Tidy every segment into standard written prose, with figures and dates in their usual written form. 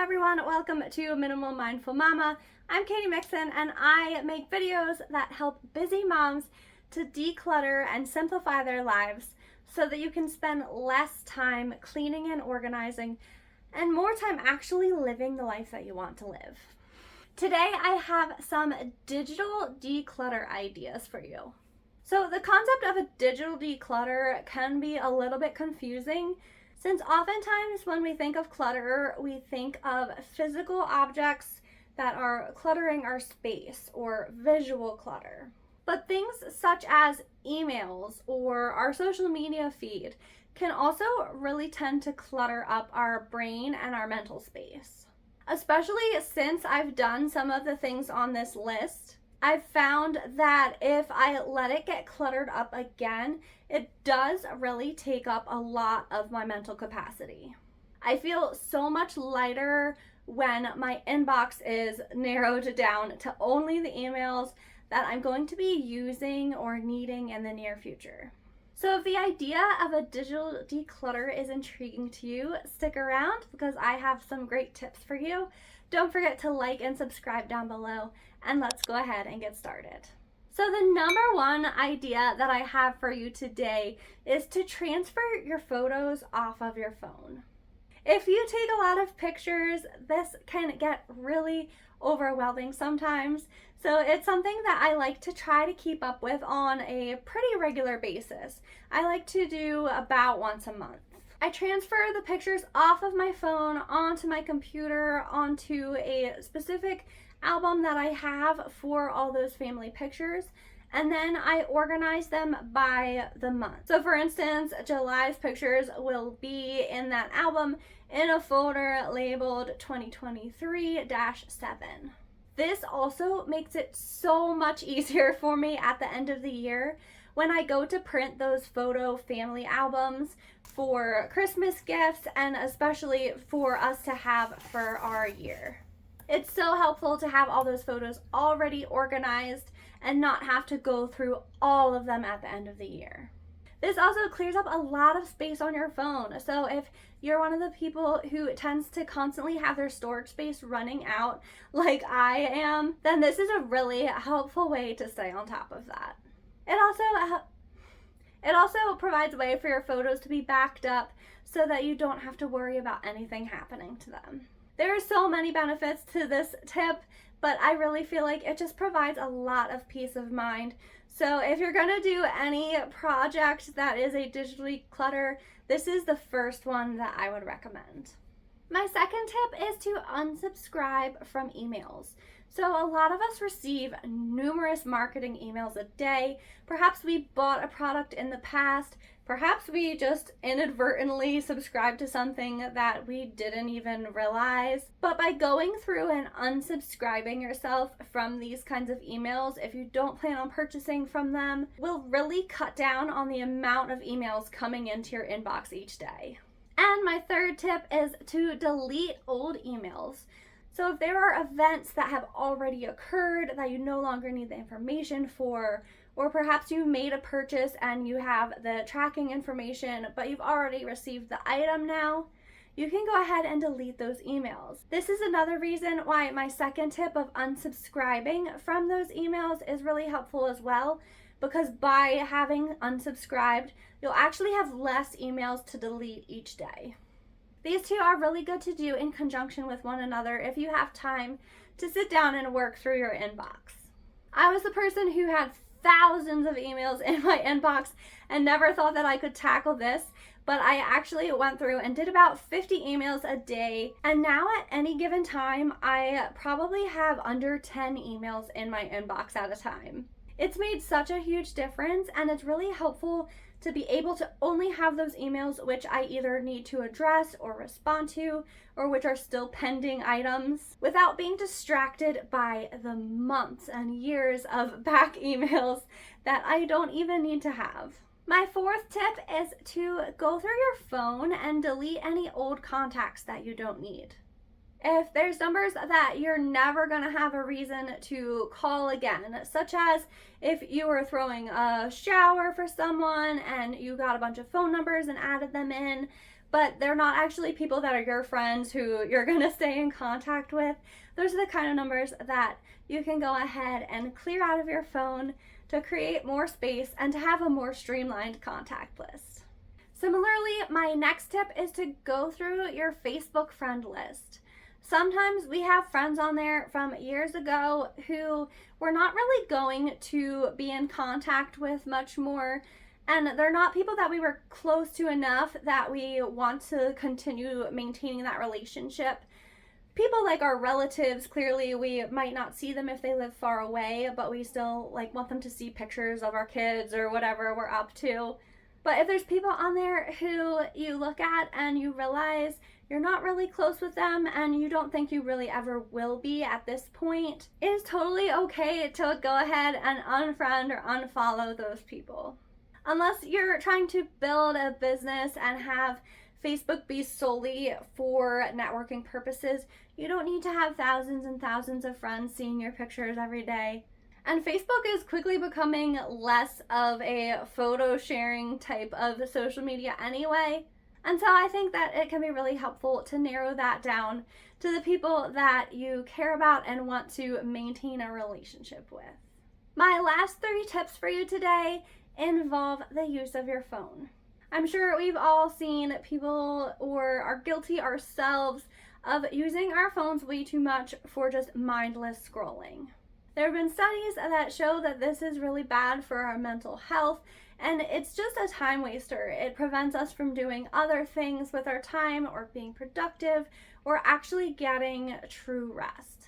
Hello everyone, welcome to Minimal Mindful Mama. I'm Katie Mixon and I make videos that help busy moms to declutter and simplify their lives so that you can spend less time cleaning and organizing and more time actually living the life that you want to live. Today I have some digital declutter ideas for you. So the concept of a digital declutter can be a little bit confusing, since oftentimes when we think of clutter, we think of physical objects that are cluttering our space or visual clutter. But things such as emails or our social media feed can also really tend to clutter up our brain and our mental space. Especially since I've done some of the things on this list, I've found that if I let it get cluttered up again, it does really take up a lot of my mental capacity. I feel so much lighter when my inbox is narrowed down to only the emails that I'm going to be using or needing in the near future. So if the idea of a digital declutter is intriguing to you, stick around because I have some great tips for you. Don't forget to like and subscribe down below, and let's go ahead and get started. So the number one idea that I have for you today is to transfer your photos off of your phone. If you take a lot of pictures, this can get really overwhelming sometimes. So it's something that I like to try to keep up with on a pretty regular basis. I like to do about once a month. I transfer the pictures off of my phone onto my computer, onto a specific album that I have for all those family pictures, and then I organize them by the month. So for instance, July's pictures will be in that album in a folder labeled 2023-7. This also makes it so much easier for me at the end of the year when I go to print those photo family albums for Christmas gifts and especially for us to have for our year. It's so helpful to have all those photos already organized and not have to go through all of them at the end of the year. This also clears up a lot of space on your phone. So if you're one of the people who tends to constantly have their storage space running out like I am, then this is a really helpful way to stay on top of that. It also provides a way for your photos to be backed up so that you don't have to worry about anything happening to them. There are so many benefits to this tip, but I really feel like it just provides a lot of peace of mind. So if you're gonna do any project that is a digital declutter, this is the first one that I would recommend. My second tip is to unsubscribe from emails. So a lot of us receive numerous marketing emails a day. Perhaps we bought a product in the past. Perhaps we just inadvertently subscribed to something that we didn't even realize. But by going through and unsubscribing yourself from these kinds of emails, if you don't plan on purchasing from them, will really cut down on the amount of emails coming into your inbox each day. And my third tip is to delete old emails. So if there are events that have already occurred that you no longer need the information for, or perhaps you made a purchase and you have the tracking information, but you've already received the item now, you can go ahead and delete those emails. This is another reason why my second tip of unsubscribing from those emails is really helpful as well, because by having unsubscribed, you'll actually have less emails to delete each day. These two are really good to do in conjunction with one another if you have time to sit down and work through your inbox. I was the person who had thousands of emails in my inbox and never thought that I could tackle this, but I actually went through and did about 50 emails a day, and now at any given time, I probably have under 10 emails in my inbox at a time. It's made such a huge difference, and it's really helpful to be able to only have those emails which I either need to address or respond to, or which are still pending items, without being distracted by the months and years of back emails that I don't even need to have. My fourth tip is to go through your phone and delete any old contacts that you don't need. If there's numbers that you're never going to have a reason to call again, such as if you were throwing a shower for someone and you got a bunch of phone numbers and added them in, but they're not actually people that are your friends who you're gonna stay in contact with. Those are the kind of numbers that you can go ahead and clear out of your phone to create more space and to have a more streamlined contact list. Similarly, my next tip is to go through your Facebook friend list. Sometimes we have friends on there from years ago who we're not really going to be in contact with much more, and they're not people that we were close to enough that we want to continue maintaining that relationship. People like our relatives, clearly we might not see them if they live far away, but we still want them to see pictures of our kids or whatever we're up to. But if there's people on there who you look at and you realize you're not really close with them and you don't think you really ever will be at this point, it is totally okay to go ahead and unfriend or unfollow those people. Unless you're trying to build a business and have Facebook be solely for networking purposes, you don't need to have thousands and thousands of friends seeing your pictures every day. And Facebook is quickly becoming less of a photo sharing type of social media anyway. And so I think that it can be really helpful to narrow that down to the people that you care about and want to maintain a relationship with. My last 3 tips for you today involve the use of your phone. I'm sure we've all seen people or are guilty ourselves of using our phones way too much for just mindless scrolling. There have been studies that show that this is really bad for our mental health, and it's just a time waster. It prevents us from doing other things with our time or being productive or actually getting true rest.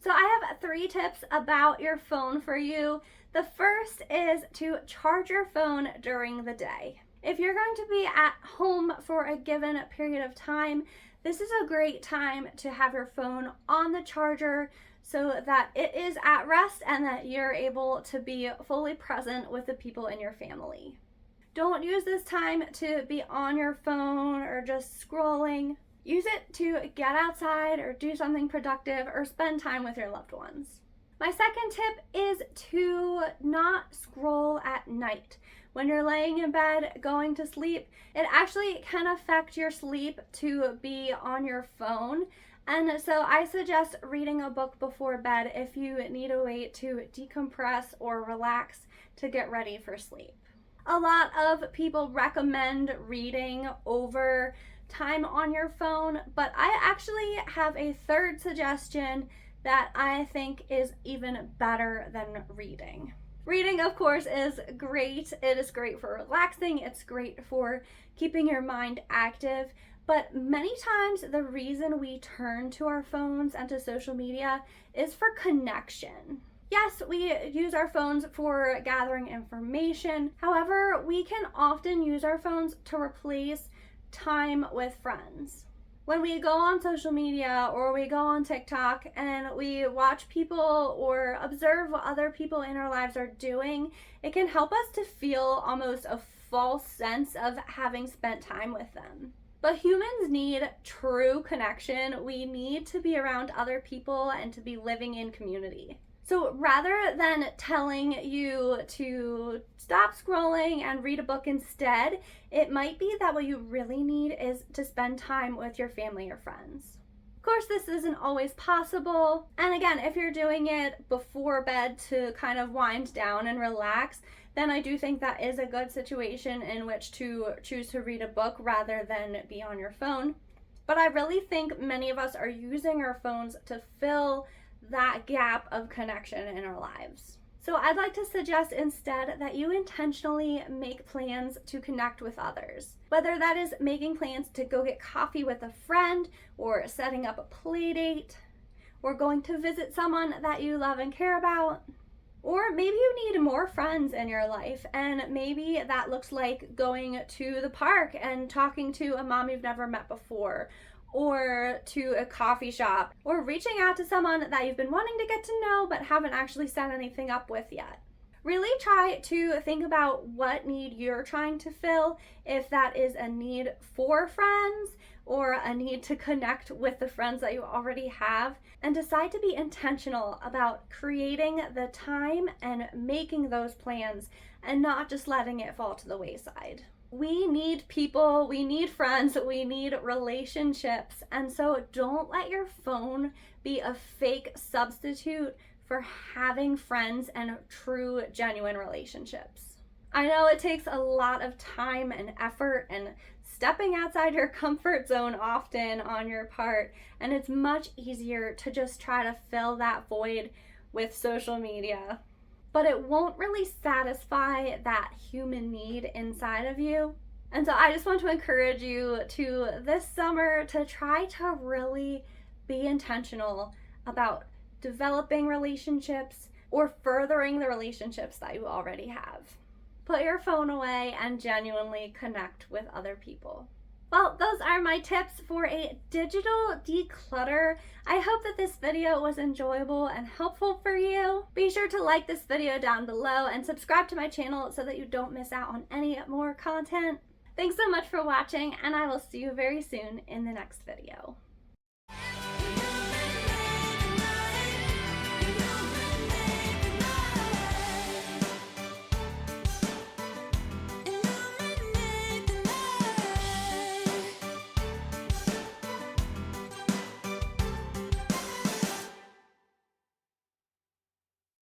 So I have 3 tips about your phone for you. The first is to charge your phone during the day. If you're going to be at home for a given period of time, this is a great time to have your phone on the charger so that it is at rest and that you're able to be fully present with the people in your family. Don't use this time to be on your phone or just scrolling. Use it to get outside or do something productive or spend time with your loved ones. My second tip is to not scroll at night. When you're laying in bed going to sleep, it actually can affect your sleep to be on your phone. And so I suggest reading a book before bed if you need a way to decompress or relax to get ready for sleep. A lot of people recommend reading over time on your phone, but I actually have a third suggestion that I think is even better than reading. Reading, of course, is great. It is great for relaxing. It's great for keeping your mind active. But many times the reason we turn to our phones and to social media is for connection. Yes, we use our phones for gathering information. However, we can often use our phones to replace time with friends. When we go on social media or we go on TikTok and we watch people or observe what other people in our lives are doing, it can help us to feel almost a false sense of having spent time with them. But humans need true connection. We need to be around other people and to be living in community. So rather than telling you to stop scrolling and read a book instead, it might be that what you really need is to spend time with your family or friends. Of course, this isn't always possible. And again, if you're doing it before bed to kind of wind down and relax, then I do think that is a good situation in which to choose to read a book rather than be on your phone. But I really think many of us are using our phones to fill that gap of connection in our lives. So I'd like to suggest instead that you intentionally make plans to connect with others. Whether that is making plans to go get coffee with a friend, or setting up a play date, or going to visit someone that you love and care about. Or maybe you need more friends in your life, and maybe that looks like going to the park and talking to a mom you've never met before, or to a coffee shop, or reaching out to someone that you've been wanting to get to know but haven't actually set anything up with yet. Really try to think about what need you're trying to fill, if that is a need for friends or a need to connect with the friends that you already have, and decide to be intentional about creating the time and making those plans and not just letting it fall to the wayside. We need people, we need friends, we need relationships. And so don't let your phone be a fake substitute for having friends and true, genuine relationships. I know it takes a lot of time and effort and stepping outside your comfort zone often on your part, and it's much easier to just try to fill that void with social media. But it won't really satisfy that human need inside of you. And so I just want to encourage you to this summer to try to really be intentional about developing relationships or furthering the relationships that you already have. Put your phone away and genuinely connect with other people. Well, those are my tips for a digital declutter. I hope that this video was enjoyable and helpful for you. Be sure to like this video down below and subscribe to my channel so that you don't miss out on any more content. Thanks so much for watching, and I will see you very soon in the next video.